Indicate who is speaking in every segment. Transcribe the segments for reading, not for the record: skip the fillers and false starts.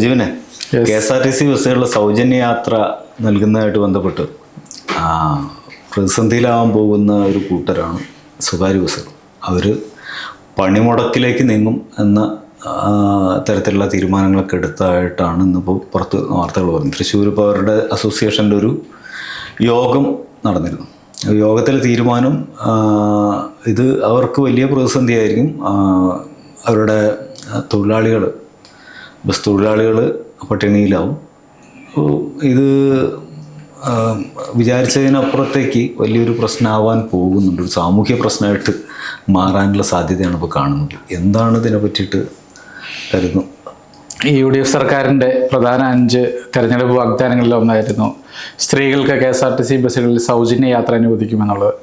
Speaker 1: ജീവനെ KSRTC ബസ്സുകളിൽ സൗജന്യ യാത്ര നൽകുന്നതായിട്ട് ബന്ധപ്പെട്ട് പ്രതിസന്ധിയിലാവാൻ പോകുന്ന ഒരു കൂട്ടരാണ് സ്വകാര്യ ബസ്സുകൾ. അവർ പണിമുടക്കിലേക്ക് നീങ്ങും എന്ന തരത്തിലുള്ള തീരുമാനങ്ങളൊക്കെ എടുത്തതായിട്ടാണ് ഇന്നിപ്പോൾ പുറത്ത് വാർത്തകൾ പറയുന്നത്. തൃശ്ശൂർ ഇപ്പോൾ അവരുടെ അസോസിയേഷൻ്റെ ഒരു യോഗം നടന്നിരുന്നു. യോഗത്തിലെ തീരുമാനം ഇത് അവർക്ക് വലിയ പ്രതിസന്ധിയായിരിക്കും. അവരുടെ തൊഴിലാളികൾ, ബസ് തൊഴിലാളികൾ പട്ടിണിയിലാവും. ഇത് വിചാരിച്ചതിനപ്പുറത്തേക്ക് വലിയൊരു പ്രശ്നമാവാൻ പോകുന്നുണ്ട്. ഒരു സാമൂഹ്യ പ്രശ്നമായിട്ട് മാറാനുള്ള സാധ്യതയാണ് ഇപ്പോൾ കാണുന്നത്. എന്താണ് ഇതിനെ പറ്റിയിട്ട് കരുതുന്നു?
Speaker 2: ഈ UDF സർക്കാരിൻ്റെ പ്രധാന 5 തെരഞ്ഞെടുപ്പ് വാഗ്ദാനങ്ങളിൽ ഒന്നായിരുന്നു സ്ത്രീകൾക്ക് KSRTC ബസ്സുകളിൽ സൗജന്യ യാത്ര അനുവദിക്കുമെന്നുള്ളത്.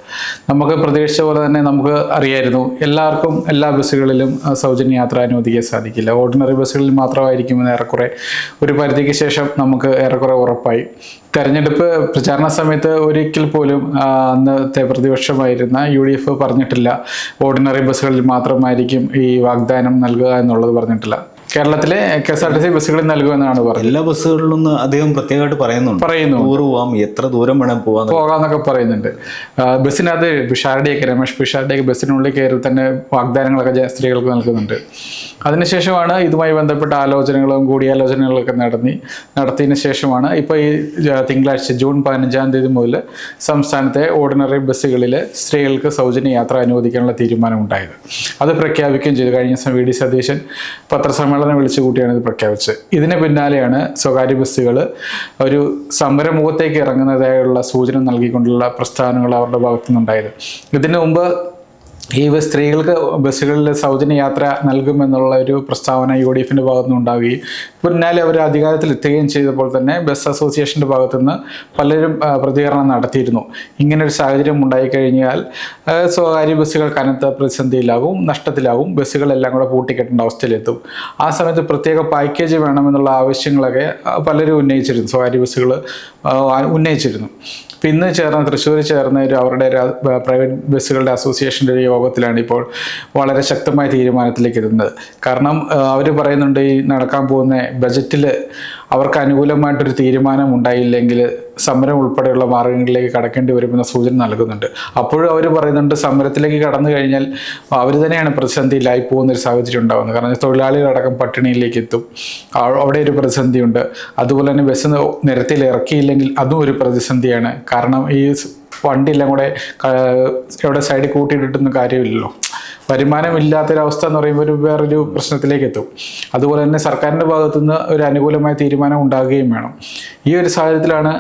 Speaker 2: നമുക്ക് പ്രതീക്ഷിച്ച പോലെ തന്നെ നമുക്ക് അറിയായിരുന്നു എല്ലാവർക്കും എല്ലാ ബസ്സുകളിലും സൗജന്യ യാത്ര അനുവദിക്കാൻ സാധിക്കില്ല. ഓർഡിനറി ബസ്സുകളിൽ മാത്രമായിരിക്കുമെന്ന് ഏറെക്കുറെ ഒരു പരിധിക്ക് ശേഷം നമുക്ക് ഏറെക്കുറെ ഉറപ്പായി. തെരഞ്ഞെടുപ്പ് പ്രചാരണ സമയത്ത് ഒരിക്കൽ പോലും അന്നത്തെ പ്രതിപക്ഷമായിരുന്ന UDF പറഞ്ഞിട്ടില്ല ഓർഡിനറി ബസ്സുകളിൽ മാത്രമായിരിക്കും ഈ വാഗ്ദാനം നൽകുക എന്നുള്ളത് പറഞ്ഞിട്ടില്ല. കേരളത്തിലെ KSRTC ബസ്സുകളിൽ നൽകുമെന്നാണ് പറഞ്ഞത്.
Speaker 1: എല്ലാ ബസ്സുകളിലും അദ്ദേഹം പ്രത്യേകമായിട്ട് പറയുന്നു പോവാം, എത്ര ദൂരം വേണം
Speaker 2: പോകാന്നൊക്കെ പറയുന്നുണ്ട്. ബസ്സിനകത്ത് രമേശ് പിഷാരടിയൊക്കെ ബസ്സിനുള്ളിൽ കയറി തന്നെ വാഗ്ദാനങ്ങളൊക്കെ സ്ത്രീകൾക്ക് നൽകുന്നുണ്ട്. അതിനുശേഷമാണ് ഇതുമായി ബന്ധപ്പെട്ട ആലോചനകളും കൂടിയാലോചനകളൊക്കെ നടത്തിയതിനു ശേഷമാണ് ഇപ്പോൾ ഈ തിങ്കളാഴ്ച ജൂൺ 15-ാം തീയതി മുതൽ സംസ്ഥാനത്തെ ഓർഡിനറി ബസ്സുകളിൽ സ്ത്രീകൾക്ക് സൗജന്യ യാത്ര അനുവദിക്കാനുള്ള തീരുമാനമുണ്ടായത്. അത് പ്രഖ്യാപിക്കുകയും ചെയ്തു. കഴിഞ്ഞ ദിവസം VD സതീശൻ പത്രസമ്മേളനം വിളിച്ചു കൂട്ടിയാണ് ഇത് പ്രഖ്യാപിച്ചത്. ഇതിന് പിന്നാലെയാണ് സ്വകാര്യ ബസ്സുകൾ ഒരു സമരമുഖത്തേക്ക് ഇറങ്ങുന്നതായുള്ള സൂചന നൽകിക്കൊണ്ടുള്ള പ്രസ്താവനകൾ അവരുടെ ഭാഗത്തുനിന്നുണ്ടായത്. ഇതിനു മുമ്പ് ഈ സ്ത്രീകൾക്ക് ബസ്സുകളിൽ സൗജന്യ യാത്ര നൽകുമെന്നുള്ള ഒരു പ്രസ്താവന UDFിൻ്റെ ഭാഗത്തുനിന്ന് ഉണ്ടാവുകയും പിന്നാലെ അവർ അധികാരത്തിലെത്തുകയും ചെയ്തപ്പോൾ തന്നെ ബസ് അസോസിയേഷൻ്റെ ഭാഗത്തുനിന്ന് പലരും പ്രതികരണം നടത്തിയിരുന്നു. ഇങ്ങനൊരു സാഹചര്യം ഉണ്ടായിക്കഴിഞ്ഞാൽ സ്വകാര്യ ബസ്സുകൾ കനത്ത പ്രതിസന്ധിയിലാകും, നഷ്ടത്തിലാകും, ബസ്സുകളെല്ലാം കൂടെ പൂട്ടിക്കെട്ടേണ്ട അവസ്ഥയിലെത്തും. ആ സമയത്ത് പ്രത്യേക പാക്കേജ് വേണമെന്നുള്ള ആവശ്യങ്ങളൊക്കെ പലരും ഉന്നയിച്ചിരുന്നു, സ്വകാര്യ ബസ്സുകൾ ഉന്നയിച്ചിരുന്നു. ഇന്ന് തൃശ്ശൂർ ചേർന്ന അവരുടെ പ്രൈവറ്റ് ബസ്സുകളുടെ അസോസിയേഷൻ്റെ ഒരു യോഗത്തിലാണ് ഇപ്പോൾ വളരെ ശക്തമായ തീരുമാനത്തിലേക്ക് എത്തുന്നത്. കാരണം അവർ പറയുന്നുണ്ട് ഈ നടക്കാൻ പോകുന്ന ബജറ്റിൽ അവർക്ക് അനുകൂലമായിട്ടൊരു തീരുമാനം ഉണ്ടായില്ലെങ്കിൽ സമരം ഉൾപ്പെടെയുള്ള മാർഗങ്ങളിലേക്ക് കടക്കേണ്ടി വരുമെന്ന സൂചന നൽകുന്നുണ്ട്. അപ്പോഴും അവർ പറയുന്നുണ്ട് സമരത്തിലേക്ക് കടന്നു കഴിഞ്ഞാൽ അവർ തന്നെയാണ് പ്രതിസന്ധിയിലായി പോകുന്നൊരു സാഹചര്യം ഉണ്ടാകുന്നത്. കാരണം തൊഴിലാളികളടക്കം പട്ടിണിയിലേക്ക് എത്തും, അവിടെ ഒരു പ്രതിസന്ധിയുണ്ട്. അതുപോലെ തന്നെ ബസ് നിരത്തിൽ ഇറക്കിയില്ലെങ്കിൽ അതും ഒരു പ്രതിസന്ധിയാണ്. കാരണം ഈ വണ്ടിയെല്ലാം കൂടെ എവിടെ സൈഡിൽ കൂട്ടിയിട്ടൊന്നും കാര്യമില്ലല്ലോ. വരുമാനമില്ലാത്തൊരവസ്ഥ എന്ന് പറയുമ്പോൾ വേറൊരു പ്രശ്നത്തിലേക്ക് എത്തും. അതുപോലെ തന്നെ സർക്കാരിൻ്റെ ഭാഗത്തുനിന്ന് ഒരു അനുകൂലമായ തീരുമാനം ഉണ്ടാകുകയും വേണം. ഈ ഒരു സാഹചര്യത്തിലാണ്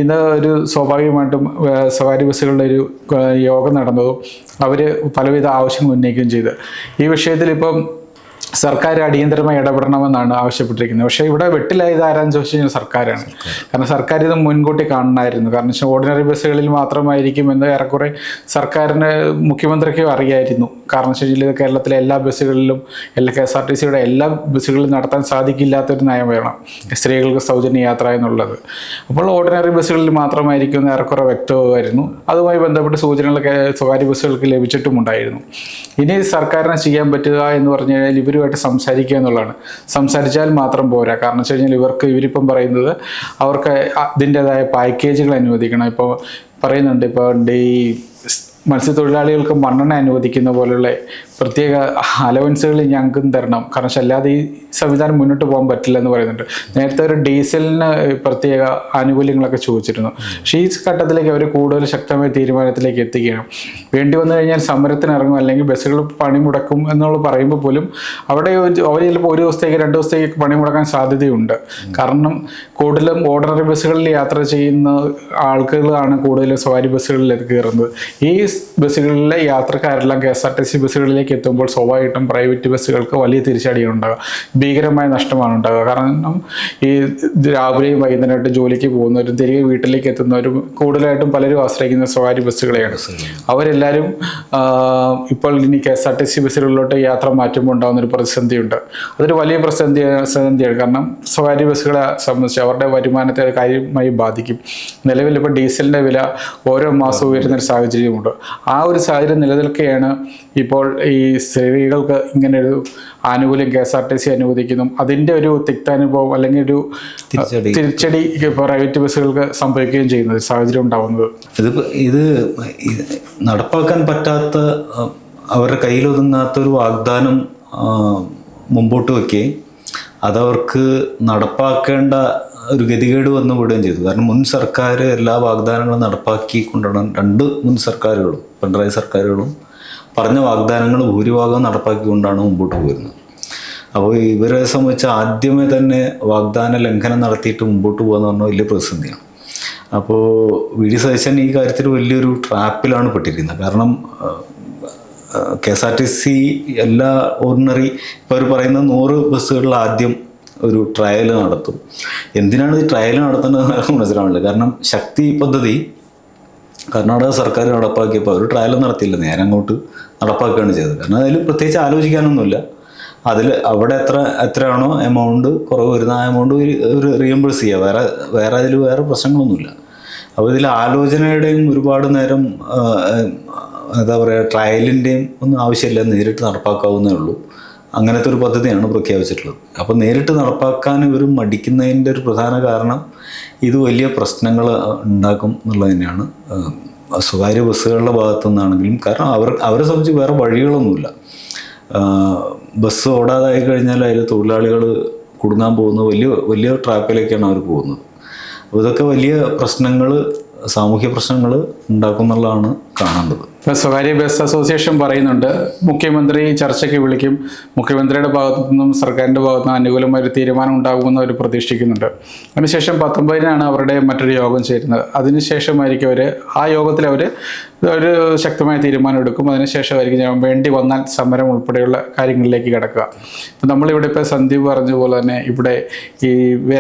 Speaker 2: ഇന്ന് ഒരു സ്വാഭാവികമായിട്ടും സ്വകാര്യ ബസ്സുകളുടെ ഒരു യോഗം നടന്നതും അവർ പലവിധ ആവശ്യങ്ങൾ ഉന്നയിക്കുകയും ചെയ്ത് ഈ വിഷയത്തിൽ ഇപ്പം സർക്കാർ അടിയന്തരമായി ഇടപെടണമെന്നാണ് ആവശ്യപ്പെട്ടിരിക്കുന്നത്. പക്ഷേ ഇവിടെ വെട്ടിലായത് ആരാന്ന് ചോദിച്ചു കഴിഞ്ഞാൽ സർക്കാരാണ്. കാരണം സർക്കാർ ഇത് മുൻകൂട്ടി കാണണമായിരുന്നു. കാരണം വെച്ചാൽ ഓർഡിനറി ബസ്സുകളിൽ മാത്രമായിരിക്കും എന്ന് ഏറെക്കുറെ സർക്കാരിന് മുഖ്യമന്ത്രിക്കും അറിയായിരുന്നു. കാരണം വെച്ച് കഴിഞ്ഞാൽ കേരളത്തിലെ എല്ലാ ബസ്സുകളിലും KSRTCയുടെ എല്ലാ ബസ്സുകളിലും നടത്താൻ സാധിക്കില്ലാത്തൊരു നയം വേണം സ്ത്രീകൾക്ക് സൗജന്യ യാത്ര എന്നുള്ളത്. അപ്പോൾ ഓർഡിനറി ബസ്സുകളിൽ മാത്രമായിരിക്കും എന്ന് ഏറെക്കുറെ വ്യക്തമായിരുന്നു. അതുമായി ബന്ധപ്പെട്ട് സൂചനകളൊക്കെ സ്വകാര്യ ബസ്സുകൾക്ക് ലഭിച്ചിട്ടുമുണ്ടായിരുന്നു. ഇനി സർക്കാരിനെ ചെയ്യാൻ പറ്റുക എന്ന് പറഞ്ഞു കഴിഞ്ഞാൽ ഇവരുമായിട്ട് സംസാരിക്കുക എന്നുള്ളതാണ്. സംസാരിച്ചാൽ മാത്രം പോരാ. കാരണം വെച്ച് കഴിഞ്ഞാൽ ഇവരിപ്പം പറയുന്നത് അവർക്ക് അതിൻ്റെതായ പാക്കേജുകൾ അനുവദിക്കണം. ഇപ്പോൾ പറയുന്നുണ്ട്, ഇപ്പോൾ ഈ മത്സ്യത്തൊഴിലാളികൾക്ക് മണ്ണെണ്ണ അനുവദിക്കുന്ന പോലുള്ള പ്രത്യേക അലവൻസുകൾ ഞങ്ങൾക്കും തരണം. കാരണം വെച്ചാൽ അല്ലാതെ ഈ സംവിധാനം മുന്നോട്ട് പോകാൻ പറ്റില്ല എന്ന് പറയുന്നുണ്ട്. നേരത്തെ ഒരു ഡീസലിന് പ്രത്യേക ആനുകൂല്യങ്ങളൊക്കെ ചോദിച്ചിരുന്നു. പക്ഷേ ഈ ഘട്ടത്തിലേക്ക് അവർ കൂടുതൽ ശക്തമായ തീരുമാനത്തിലേക്ക് എത്തുകയാണ്. വേണ്ടി വന്നു കഴിഞ്ഞാൽ സമരത്തിന് ഇറങ്ങും, അല്ലെങ്കിൽ ബസ്സുകൾ പണി മുടക്കും എന്നുള്ള പറയുമ്പോൾ പോലും അവർ ചിലപ്പോൾ 1 ദിവസത്തേക്ക് 2 ദിവസത്തേക്ക് പണി മുടക്കാൻ സാധ്യതയുണ്ട്. കാരണം കൂടുതലും ഓർഡിനറി ബസ്സുകളിൽ യാത്ര ചെയ്യുന്ന ആൾക്കാരാണ് കൂടുതലും സ്വകാര്യ ബസ്സുകളിലേക്ക് കയറുന്നത്. ഈ ബസ്സുകളിലെ യാത്രക്കാരെല്ലാം KSRTC ബസ്സുകളിലേക്ക് എത്തുമ്പോൾ സ്വാഭാവികമായിട്ടും പ്രൈവറ്റ് ബസ്സുകൾക്ക് വലിയ തിരിച്ചടിയാണ് ഉണ്ടാകുക, ഭീകരമായ നഷ്ടമാണ് ഉണ്ടാകുക. കാരണം ഈ രാവിലെയും വൈകുന്നേരമായിട്ട് ജോലിക്ക് പോകുന്നവരും തിരികെ വീട്ടിലേക്ക് എത്തുന്നവരും കൂടുതലായിട്ടും പലരും ആശ്രയിക്കുന്ന സ്വകാര്യ ബസ്സുകളെയാണ്. അവരെല്ലാവരും ഇപ്പോൾ ഇനി KSRTC ബസ്സുകളിലോട്ട് യാത്ര മാറ്റുമ്പോൾ ഉണ്ടാകുന്നൊരു പ്രതിസന്ധിയുണ്ട്. അതൊരു വലിയ പ്രതിസന്ധിയാണ്. കാരണം സ്വകാര്യ ബസ്സുകളെ സംബന്ധിച്ച് അവരുടെ വരുമാനത്തെ അത് കാര്യമായി ബാധിക്കും. നിലവിൽ ഇപ്പോൾ ഡീസലിൻ്റെ വില ഓരോ മാസവും ഉയരുന്നൊരു സാഹചര്യമുണ്ട്. ആ ഒരു സാഹചര്യം നിലനിൽക്കുകയാണ് ഇപ്പോൾ ഈ ഈ സ്ത്രീകൾക്ക് ഇങ്ങനൊരു ആനുകൂല്യം KSRTC അനുവദിക്കുന്നു, അതിൻ്റെ ഒരു തിക്താനുഭവം അല്ലെങ്കിൽ ഒരു തിരിച്ചടി പ്രൈവറ്റ് ബസ്സുകൾക്ക് സംഭവിക്കുകയും ചെയ്യുന്ന ഒരു സാഹചര്യം ഉണ്ടാവുന്നത്?
Speaker 1: ഇത് നടപ്പാക്കാൻ പറ്റാത്ത, അവരുടെ കയ്യിലൊതുങ്ങാത്തൊരു വാഗ്ദാനം മുമ്പോട്ട് വയ്ക്കുകയും അതവർക്ക് നടപ്പാക്കേണ്ട ഒരു ഗതികേട് വന്നു വിടുകയും ചെയ്തു. കാരണം മുൻ സർക്കാർ എല്ലാ വാഗ്ദാനങ്ങളും നടപ്പാക്കിക്കൊണ്ടാണ്, രണ്ട് മുൻ സർക്കാരുകളും പിണറായി സർക്കാരുകളും പറഞ്ഞ വാഗ്ദാനങ്ങൾ ഭൂരിഭാഗം നടപ്പാക്കിക്കൊണ്ടാണ് മുമ്പോട്ട് പോയിരുന്നത്. അപ്പോൾ ഇവരെ സംബന്ധിച്ച് ആദ്യമേ തന്നെ വാഗ്ദാന ലംഘനം നടത്തിയിട്ട് മുമ്പോട്ട് പോകുക പറഞ്ഞാൽ വലിയ പ്രതിസന്ധിയാണ്. അപ്പോൾ വി ഡി സതീശൻ ഈ കാര്യത്തിൽ വലിയൊരു ട്രാപ്പിലാണ് പെട്ടിരിക്കുന്നത്. കാരണം KSRTC എല്ലാ ഓർഡിനറി ഇപ്പോൾ അവർ പറയുന്ന 100 ബസ്സുകളിൽ ആദ്യം ഒരു ട്രയൽ നടത്തും. എന്തിനാണ് ഈ ട്രയൽ നടത്തുന്നത് മനസ്സിലാവില്ല. കാരണം ശക്തി പദ്ധതി കർണാടക സർക്കാർ നടപ്പാക്കിയപ്പോൾ അവർ ട്രയൽ നടത്തിയില്ല, നേരെ അങ്ങോട്ട് നടപ്പാക്കുകയാണ് ചെയ്തത്. കാരണം അതിൽ പ്രത്യേകിച്ച് ആലോചിക്കാനൊന്നുമില്ല. അവിടെ എത്രയാണോ എമൗണ്ട് കുറവ് വരുന്ന ആ എമൗണ്ട് ഒരു റീഎംബേഴ്സ് ചെയ്യുക, വേറെ പ്രശ്നങ്ങളൊന്നുമില്ല. അപ്പോൾ ഇതിൽ ആലോചനയുടെയും ഒരുപാട് നേരം എന്താ പറയുക ട്രയലിൻ്റെയും ഒന്നും ആവശ്യമില്ല, നേരിട്ട് നടപ്പാക്കാവുന്നേ ഉള്ളൂ. അങ്ങനത്തെ ഒരു പദ്ധതിയാണ് പ്രഖ്യാപിച്ചിട്ടുള്ളത്. അപ്പോൾ നേരിട്ട് നടപ്പാക്കാൻ ഇവർ മടിക്കുന്നതിൻ്റെ ഒരു പ്രധാന കാരണം ഇത് വലിയ പ്രശ്നങ്ങൾ ഉണ്ടാക്കും എന്നുള്ളത് തന്നെയാണ്. സ്വകാര്യ ബസ്സുകളുടെ ഭാഗത്തു നിന്നാണെങ്കിലും, കാരണം അവരെ സംബന്ധിച്ച് വേറെ വഴികളൊന്നുമില്ല. ബസ് ഓടാതായി കഴിഞ്ഞാൽ അതിൽ തൊഴിലാളികൾ കുടുങ്ങാൻ പോകുന്നത് വലിയ ട്രാപ്പിലേക്കാണ് അവർ പോകുന്നത്. അപ്പോൾ ഇതൊക്കെ വലിയ പ്രശ്നങ്ങൾ, സാമൂഹ്യ പ്രശ്നങ്ങൾ ഉണ്ടാക്കും എന്നുള്ളതാണ് കാണേണ്ടത്.
Speaker 2: സ്വകാര്യ ബസ് അസോസിയേഷൻ പറയുന്നുണ്ട്, മുഖ്യമന്ത്രി ചർച്ചയ്ക്ക് വിളിക്കും, മുഖ്യമന്ത്രിയുടെ ഭാഗത്തു നിന്നും സർക്കാരിൻ്റെ ഭാഗത്തു നിന്നും അനുകൂലമായ ഒരു തീരുമാനം ഉണ്ടാകുമെന്ന് അവർ പ്രതീക്ഷിക്കുന്നുണ്ട്. അതിനുശേഷം 19-നാണ് അവരുടെ മറ്റൊരു യോഗം ചേരുന്നത്. അതിനുശേഷമായിരിക്കും ആ യോഗത്തിൽ അവർ ഒരു ശക്തമായ തീരുമാനം എടുക്കും. അതിനുശേഷമായിരിക്കും വേണ്ടി വന്നാൽ സമരം ഉൾപ്പെടെയുള്ള കാര്യങ്ങളിലേക്ക് കിടക്കുക. ഇപ്പം നമ്മളിവിടെ ഇപ്പോൾ സന്ദീപ് പറഞ്ഞ പോലെ തന്നെ ഇവിടെ ഈ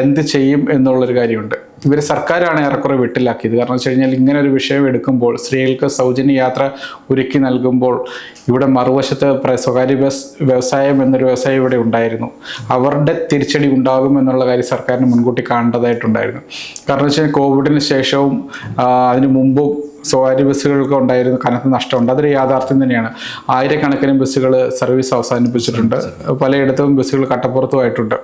Speaker 2: എന്ത് ചെയ്യും എന്നുള്ളൊരു കാര്യമുണ്ട്. ഇവർ സർക്കാരാണ് ഏറെക്കുറെ വെട്ടിലാക്കിയത്. കാരണം വെച്ച് കഴിഞ്ഞാൽ ഇങ്ങനെ ഒരു വിഷയം എടുക്കുമ്പോൾ, സ്ത്രീകൾക്ക് സൗജന്യ യാത്ര ഒരുക്കി നൽകുമ്പോൾ, ഇവിടെ മറുവശത്ത് സ്വകാര്യ ബസ് വ്യവസായം എന്നൊരു വ്യവസായം ഇവിടെ ഉണ്ടായിരുന്നു. അവരുടെ തിരിച്ചടി ഉണ്ടാകും എന്നുള്ള കാര്യം സർക്കാരിന് മുൻകൂട്ടി കാണേണ്ടതായിട്ടുണ്ടായിരുന്നു. കാരണം വെച്ച് കഴിഞ്ഞാൽ കോവിഡിന് ശേഷവും അതിനു മുമ്പും സ്വകാര്യ ബസ്സുകൾക്ക് ഉണ്ടായിരുന്ന കനത്ത നഷ്ടമുണ്ട്. അതൊരു യാഥാർത്ഥ്യം തന്നെയാണ്. ആയിരക്കണക്കിന് ബസ്സുകൾ സർവീസ് അവസാനിപ്പിച്ചിട്ടുണ്ട്. പലയിടത്തും ബസ്സുകൾ കട്ടപ്പുറത്തുമായിട്ടുണ്ട്.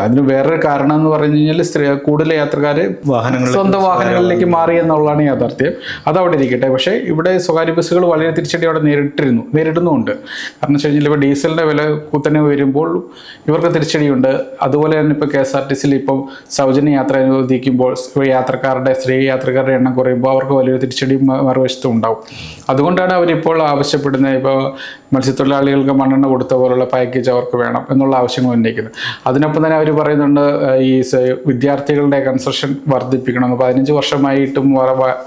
Speaker 2: അതിന് വേറൊരു കാരണം എന്ന് പറഞ്ഞു കഴിഞ്ഞാൽ കൂടുതൽ യാത്രക്കാർ സ്വന്തം വാഹനങ്ങളിലേക്ക് മാറി എന്നുള്ളതാണ് യാഥാർത്ഥ്യം. അതവിടെ ഇരിക്കട്ടെ. പക്ഷേ ഇവിടെ സ്വകാര്യ ബസ്സുകൾ വളരെ തിരിച്ചടി അവിടെ നേരിടുന്നുമുണ്ട്. കാരണം വെച്ച് കഴിഞ്ഞാൽ ഇപ്പോൾ ഡീസലിൻ്റെ വില കുത്തനെ വരുമ്പോൾ ഇവർക്ക് തിരിച്ചടിയുണ്ട്. അതുപോലെ തന്നെ ഇപ്പോൾ KSRTCയിൽ ഇപ്പം സൗജന്യ യാത്ര അനുവദിക്കുമ്പോൾ സ്ത്രീ യാത്രക്കാരുടെ എണ്ണം കുറയുമ്പോൾ അവർക്ക് വലിയൊരു തിരിച്ചടി മറുവശത്തും ഉണ്ടാവും. അതുകൊണ്ടാണ് അവരിപ്പോൾ ആവശ്യപ്പെടുന്നത്, ഇപ്പോൾ മത്സ്യത്തൊഴിലാളികൾക്ക് മണ്ണെണ്ണ കൊടുത്ത പോലുള്ള പാക്കേജ് അവർക്ക് വേണം എന്നുള്ള ആവശ്യങ്ങൾ ഉന്നയിക്കുന്നത്. അതിനൊപ്പം തന്നെ അവർ പറയുന്നുണ്ട് ഈ വിദ്യാർത്ഥികളുടെ കൺസെഷൻ വർദ്ധിപ്പിക്കണം. 15 വർഷമായിട്ടും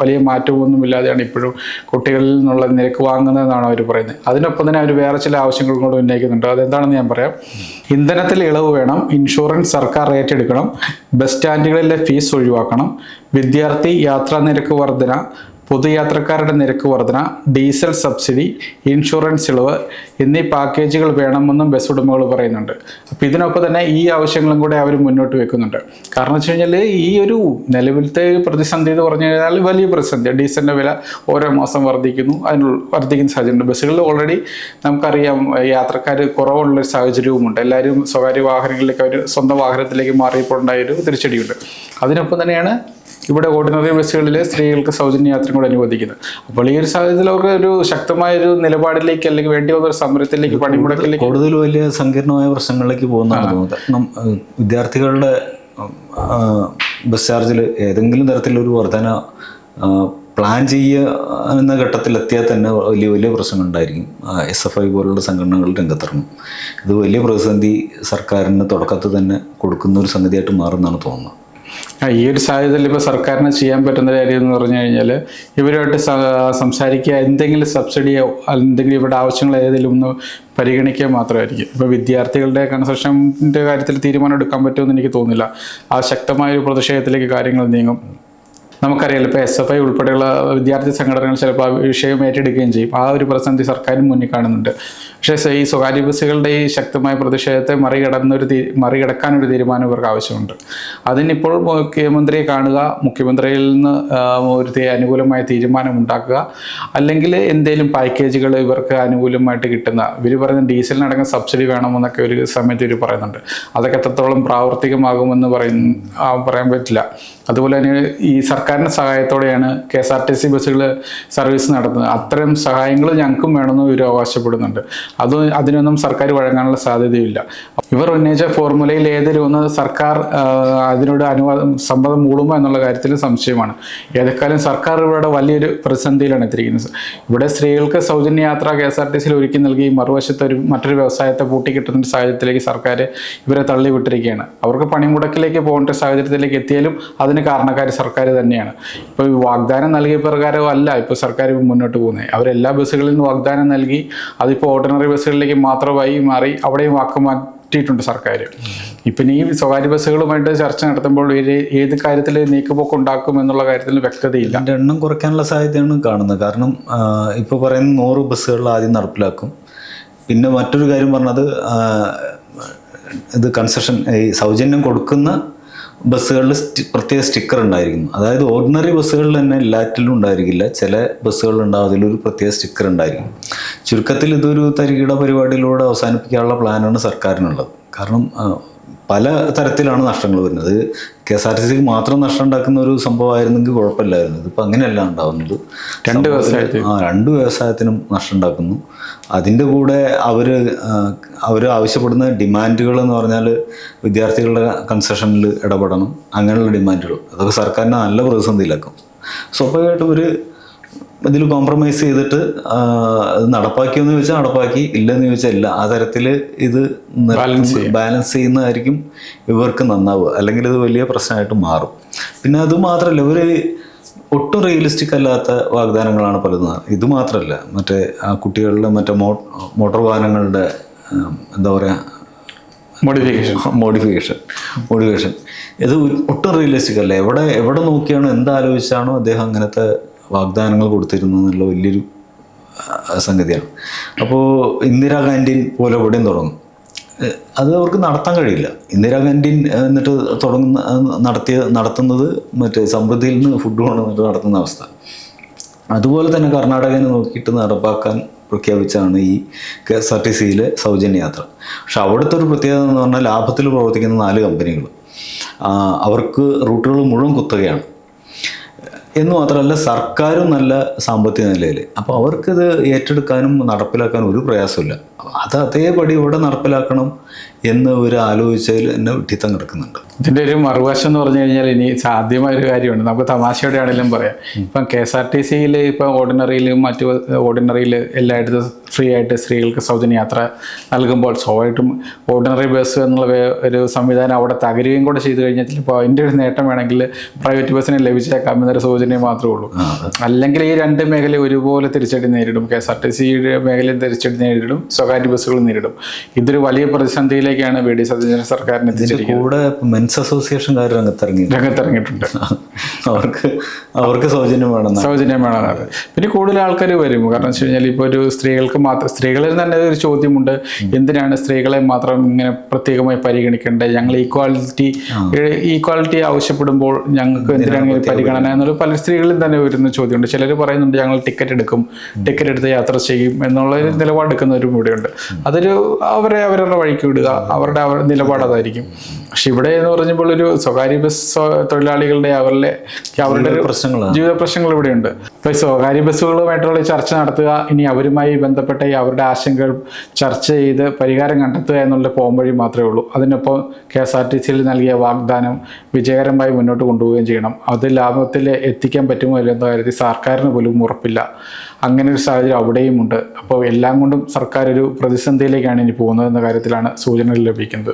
Speaker 2: വലിയ മാറ്റമൊന്നും ഇല്ലാതെയാണ് ഇപ്പോഴും കുട്ടികളിൽ നിന്നുള്ള നിരക്ക് വാങ്ങുന്നതെന്നാണ് അവർ പറയുന്നത്. അതിനൊപ്പം തന്നെ അവർ വേറെ ചില ആവശ്യങ്ങൾ കൂടെ ഉന്നയിക്കുന്നുണ്ട്. അതെന്താണെന്ന് ഞാൻ പറയാം. ഇന്ധനത്തിൽ ഇളവ് വേണം, ഇൻഷുറൻസ് സർക്കാർ ഏറ്റെടുക്കണം, ബസ് സ്റ്റാൻഡുകളിലെ ഫീസ് ഒഴിവാക്കണം, വിദ്യാർത്ഥി യാത്രാ നിരക്ക് വർധന, പൊതുയാത്രക്കാരുടെ നിരക്ക് വർധന, ഡീസൽ സബ്സിഡി, ഇൻഷുറൻസ് ഇളവ് എന്നീ പാക്കേജുകൾ വേണമെന്നും ബസ് ഉടമകൾ പറയുന്നുണ്ട്. അപ്പോൾ ഇതിനൊപ്പം തന്നെ ഈ ആവശ്യങ്ങളും കൂടെ അവർ മുന്നോട്ട് വെക്കുന്നുണ്ട്. കാരണം വെച്ച് കഴിഞ്ഞാൽ ഈ ഒരു നിലവിലത്തെ പ്രതിസന്ധി എന്ന് പറഞ്ഞു കഴിഞ്ഞാൽ വലിയ പ്രതിസന്ധിയാണ്. ഡീസലിൻ്റെ വില ഓരോ മാസം വർദ്ധിക്കുന്ന സാഹചര്യമുണ്ട്. ബസ്സുകളിൽ ഓൾറെഡി നമുക്കറിയാം യാത്രക്കാർ കുറവുള്ളൊരു സാഹചര്യവുമുണ്ട്. എല്ലാവരും സ്വകാര്യ വാഹനങ്ങളിലേക്ക് അവർ സ്വന്തം വാഹനത്തിലേക്ക് മാറിയപ്പോൾ ഉണ്ടായൊരു തിരിച്ചടിയുണ്ട്. അതിനൊപ്പം തന്നെയാണ് ഇവിടെ ഓർഡിനറി ബസ്സുകളിൽ സ്ത്രീകൾക്ക് സൗജന്യ യാത്ര കൂടെ അനുവദിക്കുന്നത്. അപ്പോൾ ഈ ഒരു സാഹചര്യത്തിൽ അവർക്ക് ഒരു ശക്തമായൊരു നിലപാടിലേക്ക് അല്ലെങ്കിൽ വേണ്ടി വന്ന ഒരു സമരത്തിലേക്ക്, പണിമുടക്കിലേക്ക്,
Speaker 1: കൂടുതൽ വലിയ സങ്കീർണമായ പ്രശ്നങ്ങളിലേക്ക് പോകുന്നതാണ്. കാരണം വിദ്യാർത്ഥികളുടെ ബസ് ചാർജിൽ ഏതെങ്കിലും തരത്തിലൊരു വർധന പ്ലാൻ ചെയ്യുക എന്ന ഘട്ടത്തിലെത്തിയാൽ തന്നെ വലിയ പ്രശ്നങ്ങളുണ്ടായിരിക്കും. SFI പോലുള്ള സംഘടനകൾ രംഗത്തിറങ്ങും. ഇത് വലിയ പ്രതിസന്ധി സർക്കാരിന് തുടക്കത്തിൽ തന്നെ കൊടുക്കുന്ന ഒരു സംഗതിയായിട്ട് മാറുമെന്നാണ് തോന്നുന്നത്.
Speaker 2: ഈ ഒരു സാഹചര്യത്തിൽ ഇപ്പോൾ സർക്കാരിന് ചെയ്യാൻ പറ്റുന്ന കാര്യം എന്ന് പറഞ്ഞു കഴിഞ്ഞാൽ ഇവരുമായിട്ട് സംസാരിക്കുക, എന്തെങ്കിലും സബ്സിഡിയോ എന്തെങ്കിലും ഇവരുടെ ആവശ്യങ്ങൾ ഏതെങ്കിലും ഒന്ന് പരിഗണിക്കുക മാത്രമായിരിക്കും. ഇപ്പോൾ വിദ്യാർത്ഥികളുടെ കൺസെഷൻ്റെ കാര്യത്തിൽ തീരുമാനം എടുക്കാൻ പറ്റുമെന്ന് എനിക്ക് തോന്നുന്നില്ല. ആ ശക്തമായൊരു പ്രതിഷേധത്തിലേക്ക് കാര്യങ്ങൾ നീങ്ങും. നമുക്കറിയാലോ, ഇപ്പോൾ SFI ഉൾപ്പെടെയുള്ള വിദ്യാർത്ഥി സംഘടനകൾ ചിലപ്പോൾ ആ വിഷയം ഏറ്റെടുക്കുകയും ചെയ്യും. ആ ഒരു പ്രതിസന്ധി സർക്കാരിന് മുന്നിൽ കാണുന്നുണ്ട്. പക്ഷേ ഈ സ്വകാര്യ ബസ്സുകളുടെ ഈ ശക്തമായ പ്രതിഷേധത്തെ മറികടക്കാനൊരു തീരുമാനം ഇവർക്ക് ആവശ്യമുണ്ട്. അതിനിപ്പോൾ മുഖ്യമന്ത്രിയെ കാണുക, മുഖ്യമന്ത്രിയിൽ നിന്ന് അനുകൂലമായ തീരുമാനം ഉണ്ടാക്കുക, അല്ലെങ്കിൽ എന്തെങ്കിലും പാക്കേജുകൾ ഇവർക്ക് അനുകൂലമായിട്ട് കിട്ടുന്ന, ഇവർ പറയുന്ന ഡീസലിനടക്കം സബ്സിഡി വേണമെന്നൊക്കെ ഒരു സമയത്ത് ഇവർ പറയുന്നുണ്ട്. അതൊക്കെ എത്രത്തോളം പ്രാവർത്തികമാകുമെന്ന് പറയാൻ പറ്റില്ല. അതുപോലെ തന്നെ ഈ സർക്കാരിൻ്റെ സഹായത്തോടെയാണ് KSRTC ബസ്സുകൾ സർവീസ് നടത്തുന്നത്. അത്തരം സഹായങ്ങൾ ഞങ്ങൾക്കും വേണമെന്ന് ഇവർ അവകാശപ്പെടുന്നുണ്ട്. അതിനൊന്നും സർക്കാർ വഴങ്ങാനുള്ള സാധ്യതയില്ല. ഇവർ ഉന്നയിച്ച ഫോർമുലയിൽ ഏതൊരു സർക്കാർ അതിനോട് സമ്മതം മൂടുമോ എന്നുള്ള കാര്യത്തിൽ സംശയമാണ്. ഏതെക്കാലം സർക്കാർ ഇവിടെ വലിയൊരു പ്രതിസന്ധിയിലാണ് എത്തിയിരിക്കുന്നത്. ഇവിടെ സ്ത്രീകൾക്ക് സൗജന്യ യാത്ര KSRTCയിൽ ഒരുക്കി നൽകി മറുവശത്ത് മറ്റൊരു വ്യവസായത്തെ പൂട്ടിക്കിട്ടുന്ന ഒരു സാഹചര്യത്തിലേക്ക് സർക്കാർ ഇവരെ തള്ളിവിട്ടിരിക്കുകയാണ്. അവർക്ക് പണിമുടക്കിലേക്ക് പോകേണ്ട സാഹചര്യത്തിലേക്ക് എത്തിയാലും അതിന് കാരണക്കാർ സർക്കാർ തന്നെയാണ്. ഇപ്പോൾ വാഗ്ദാനം നൽകിയ പ്രകാരമല്ല ഇപ്പോൾ സർക്കാർ മുന്നോട്ട് പോകുന്നത്. അവരെല്ലാ ബസ്സുകളിൽ നിന്ന് വാഗ്ദാനം നൽകി അതിപ്പോൾ ഓർഡിനറി ബസ്സുകളിലേക്ക് മാത്രമായി മാറി അവിടെയും മാറ്റിയിട്ടുണ്ട് സർക്കാർ. ഇപ്പം ഈ സ്വകാര്യ ബസ്സുകളുമായിട്ട് ചർച്ച നടത്തുമ്പോൾ ഏത് കാര്യത്തിൽ നീക്കുപോക്ക് ഉണ്ടാക്കും എന്നുള്ള കാര്യത്തിൽ വ്യക്തതയില്ല.
Speaker 1: അതിൻ്റെ എണ്ണം കുറയ്ക്കാനുള്ള സാധ്യതയാണ് കാണുന്നത്. കാരണം ഇപ്പോൾ പറയുന്ന 100 ബസ്സുകൾ ആദ്യം നടപ്പിലാക്കും. പിന്നെ മറ്റൊരു കാര്യം പറഞ്ഞത് ഇത് കൺസെഷൻ ഈ സൗജന്യം കൊടുക്കുന്ന ബസ്സുകളിൽ പ്രത്യേക സ്റ്റിക്കർ ഉണ്ടായിരിക്കുന്നു. അതായത് ഓർഡിനറി ബസ്സുകളിൽ തന്നെ എല്ലാറ്റിലും ഉണ്ടായിരിക്കില്ല, ചില ബസ്സുകളുണ്ടാവും അതിലൊരു പ്രത്യേക സ്റ്റിക്കർ ഉണ്ടായിരിക്കും. ചുരുക്കത്തിൽ ഇതൊരു തരികിട പരിപാടിയിലൂടെ അവസാനിപ്പിക്കാനുള്ള പ്ലാനാണ് സർക്കാരിനുള്ളത്. കാരണം പല തരത്തിലാണ് നഷ്ടങ്ങൾ വരുന്നത്. KSRTCക്ക് മാത്രം നഷ്ടം ഉണ്ടാക്കുന്ന ഒരു സംഭവമായിരുന്നെങ്കിൽ കുഴപ്പമില്ലായിരുന്നു. ഇതിപ്പോൾ അങ്ങനെയല്ല ഉണ്ടാകുന്നത്. രണ്ട് വ്യവസായത്തിനും നഷ്ടം ഉണ്ടാക്കുന്നു. അതിൻ്റെ കൂടെ അവർ ആവശ്യപ്പെടുന്ന ഡിമാൻഡുകൾ എന്ന് പറഞ്ഞാൽ വിദ്യാർത്ഥികളുടെ കൺസെഷനിൽ ഇടപെടണം, അങ്ങനെയുള്ള ഡിമാൻഡുകൾ, അതൊക്കെ സർക്കാരിനെ നല്ല പ്രതിസന്ധിയിലാക്കും. സ്വാഭാവികമായിട്ടും ഒരു ഇതിൽ കോംപ്രമൈസ് ചെയ്തിട്ട് അത് നടപ്പാക്കിയെന്ന് ചോദിച്ചാൽ നടപ്പാക്കി, ഇല്ലെന്ന് ചോദിച്ചാൽ ഇല്ല. ആ തരത്തിൽ ഇത് ബാലൻസ് ചെയ്യുന്നതായിരിക്കും ഇവർക്ക് നന്നാവുക. അല്ലെങ്കിൽ ഇത് വലിയ പ്രശ്നമായിട്ട് മാറും. പിന്നെ അത് മാത്രമല്ല, ഇവർ ഒട്ടും റിയലിസ്റ്റിക് അല്ലാത്ത വാഗ്ദാനങ്ങളാണ് പലതും. ഇത് മാത്രമല്ല, മറ്റേ ആ കുട്ടികളുടെ മോട്ടോർ വാഹനങ്ങളുടെ എന്താ പറയുക മോഡിഫിക്കേഷൻ ഇത് ഒട്ടും റിയലിസ്റ്റിക് അല്ല. എവിടെ നോക്കിയാണോ എന്താലോചിച്ചാണോ അദ്ദേഹം അങ്ങനത്തെ വാഗ്ദാനങ്ങൾ കൊടുത്തിരുന്നു എന്നുള്ള വലിയൊരു സംഗതിയാണ്. അപ്പോൾ ഇന്ദിരാഗാന്ധി പോലെ എവിടെയും തുടങ്ങും. അത് അവർക്ക് നടത്താൻ കഴിയില്ല. ഇന്ദിരാഗാന്ധി എന്നിട്ട് നടത്തുന്നത് മറ്റേ സമൃദ്ധിയിൽ നിന്ന് ഫുഡ് കൊണ്ടുവന്നിട്ട് നടത്തുന്ന അവസ്ഥ. അതുപോലെ തന്നെ കർണാടകനെ നോക്കിയിട്ട് നടപ്പാക്കാൻ പ്രഖ്യാപിച്ചാണ് ഈ KSRTCയിലെ സൗജന്യ യാത്ര. പക്ഷെ അവിടുത്തെ ഒരു പ്രത്യേകത എന്ന് പറഞ്ഞാൽ ലാഭത്തിൽ പ്രവർത്തിക്കുന്ന 4 കമ്പനികൾ, അവർക്ക് റൂട്ടുകൾ മുഴുവൻ കുത്തകയാണ് എന്ന് മാത്രമല്ല സർക്കാരും നല്ല സാമ്പത്തിക നിലയിൽ. അപ്പോൾ അവർക്കിത് ഏറ്റെടുക്കാനും നടപ്പിലാക്കാനും ഒരു പ്രയാസമില്ല. അത് അതേപടി ഇവിടെ നടപ്പിലാക്കണം എന്ന് ഒരു ആലോചിച്ചതിൽ എന്നെ വിട്ടിത്തം കിടക്കുന്നുണ്ട്.
Speaker 2: ഇതിൻ്റെ ഒരു മറുവശം എന്ന് പറഞ്ഞു കഴിഞ്ഞാൽ ഇനി സാധ്യമായൊരു കാര്യമുണ്ട്. നമുക്ക് തമാശയോടെ ആണെങ്കിലും പറയാം. ഇപ്പം KSRTCയിൽ ഇപ്പം ഓർഡിനറിയിൽ എല്ലായിടത്തും ഫ്രീ ആയിട്ട് സ്ത്രീകൾക്ക് സൗജന്യ യാത്ര നൽകുമ്പോൾ സ്വാഭാവികമായിട്ടും ഓർഡിനറി ബസ് എന്നുള്ള ഒരു സംവിധാനം അവിടെ തകരുകയും കൂടെ ചെയ്തു കഴിഞ്ഞാൽ ചിലപ്പോൾ അതിൻ്റെ ഒരു നേട്ടം വേണമെങ്കിൽ പ്രൈവറ്റ് ബസ്സിന് ലഭിച്ചേക്കാം എന്നൊരു സൗജന്യം മാത്രമേ ഉള്ളൂ. അല്ലെങ്കിൽ ഈ 2 മേഖല ഒരുപോലെ തിരിച്ചടി നേരിടും. KSRTCയുടെ മേഖലയും തിരിച്ചടി നേരിടും, സ്വകാര്യ ബസ്സുകൾ നേരിടും. ഇതൊരു വലിയ പ്രതിസന്ധിയിലേക്കാണ് VD സതീശൻ സർക്കാരിനെ എത്തിച്ചിരിക്കുന്നത്.
Speaker 1: കൂടെ മെൻസ് അസോസിയേഷൻകാർ രംഗത്തിറങ്ങിയിട്ടുണ്ട്. അവർക്ക് സൗജന്യം വേണം.
Speaker 2: പിന്നെ കൂടുതൽ ആൾക്കാർ വരും. കാരണം വെച്ച് കഴിഞ്ഞാൽ ഇപ്പോൾ ഒരു സ്ത്രീകളിൽ തന്നെ ഒരു ചോദ്യമുണ്ട്, എന്തിനാണ് സ്ത്രീകളെ മാത്രം ഇങ്ങനെ പ്രത്യേകമായി പരിഗണിക്കേണ്ടത്? ഞങ്ങൾ ഈക്വാലിറ്റി ആവശ്യപ്പെടുമ്പോൾ ഞങ്ങൾക്ക് എന്തിനാണ് പരിഗണന എന്നുള്ള പല സ്ത്രീകളിൽ തന്നെ വരുന്ന ചോദ്യമുണ്ട്. ചിലർ പറയുന്നുണ്ട് ഞങ്ങൾ ടിക്കറ്റ് എടുത്ത് യാത്ര ചെയ്യും എന്നുള്ള നിലപാടെടുക്കുന്നവരും ഇവിടെയുണ്ട്. അതൊരു അവരുടെ വഴിക്ക് വിടുക, അവരുടെ നിലപാട് അതായിരിക്കും. പക്ഷെ ഇവിടെ എന്ന് പറഞ്ഞപ്പോൾ ഒരു സ്വകാര്യ ബസ് തൊഴിലാളികളുടെ അവരുടെ ജീവിത പ്രശ്നങ്ങൾ ഇവിടെയുണ്ട്. ഇപ്പോൾ സ്വകാര്യ ബസ്സുകളുമായിട്ടുള്ള ചർച്ച നടത്തുക, ഇനി അവരുമായി ബന്ധപ്പെട്ട അവരുടെ ആശങ്കകൾ ചർച്ച ചെയ്ത് പരിഹാരം കണ്ടെത്തുക എന്നുള്ള പോംവഴി മാത്രമേ ഉള്ളൂ. അതിനൊപ്പം KSRTCയിൽ നൽകിയ വാഗ്ദാനം വിജയകരമായി മുന്നോട്ട് കൊണ്ടുപോവുകയും ചെയ്യണം. അത് ലാഭത്തിൽ എത്തിക്കാൻ പറ്റുമോ ഇല്ലെന്ന കാര്യത്തിൽ സർക്കാരിന് പോലും ഉറപ്പില്ല. അങ്ങനെ ഒരു സാഹചര്യം അവിടെയും ഉണ്ട്. അപ്പോൾ എല്ലാം കൊണ്ടും സർക്കാർ ഒരു പ്രതിസന്ധിയിലേക്കാണ് ഇനി പോകുന്നത് എന്ന കാര്യത്തിലാണ് സൂചനകൾ ലഭിക്കുന്നത്.